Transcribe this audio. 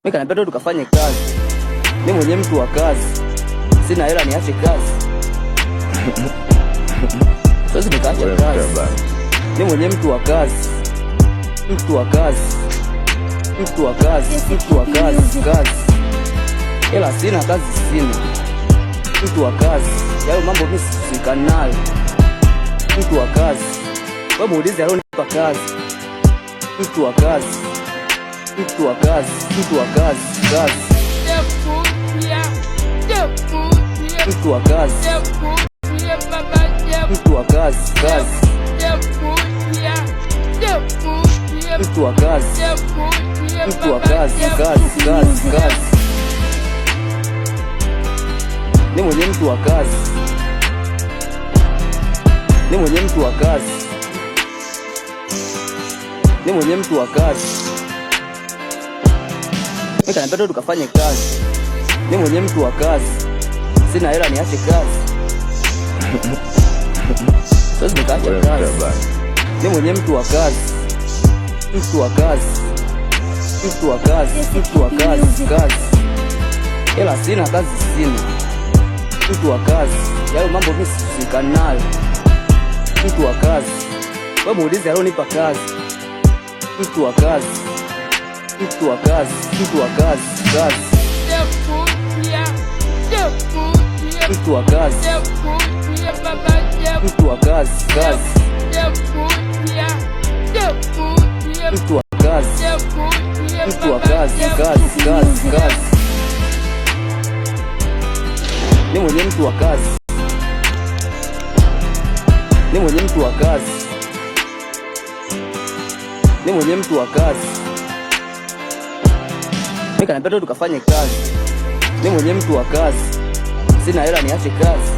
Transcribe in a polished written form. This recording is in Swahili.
Mimi kanapenda tukafanye kazi. Mimi mwenye mtu wa kazi. Sina hela niache kazi. Sasa nikaacha kazi. Mimi mwenye mtu wa kazi. Mtu wa kazi. Mtu wa kazi. Mtu wa kazi. Kazi. Hela sina, kazi sina. Mtu wa kazi. Yao mambo mimi sikanayo. Mtu wa kazi. Wewe muulize alonipa kazi. Mtu wa kazi. Mtu wa kazi. Mtu wa kazi. Kazi. Mtu wa kazi. Mtu wa kazi. Kazi. Mtu wa kazi. Mtu wa kazi. Kazi. Kazi. Kazi. Ni mwenye mtu wa kazi. Ni mwenye mtu wa kazi. Ni mwenye mtu wa kazi. Mimi kanapenda tukafanye kazi. Ni mwenye mtu wa kazi. Sina hela niache kazi. Sasa nikaacha kazi. Ni mwenye mtu wa kazi. Mtu wa kazi. Mtu wa kazi. Mtu wa kazi. Kazi. Hela sina, kazi sina. Mtu wa kazi. Yao mambo mimi sikanayo. Mtu wa kazi. Wewe muulize alonipa kazi. Mtu wa kazi. Mtu wa kazi. Mtu wa kazi. Kazi. Mtu wa kazi. Mtu wa kazi. Kazi. Mtu wa kazi. Mtu wa kazi. Kazi. Kazi. Kazi. Ni mwenye mtu wa kazi. Ni mwenye mtu wa kazi. Ni mwenye mtu wa kazi. Mimi kanapenda tukafanye kazi. Ni mwenye mtu wa kazi. Sina hela niache kazi.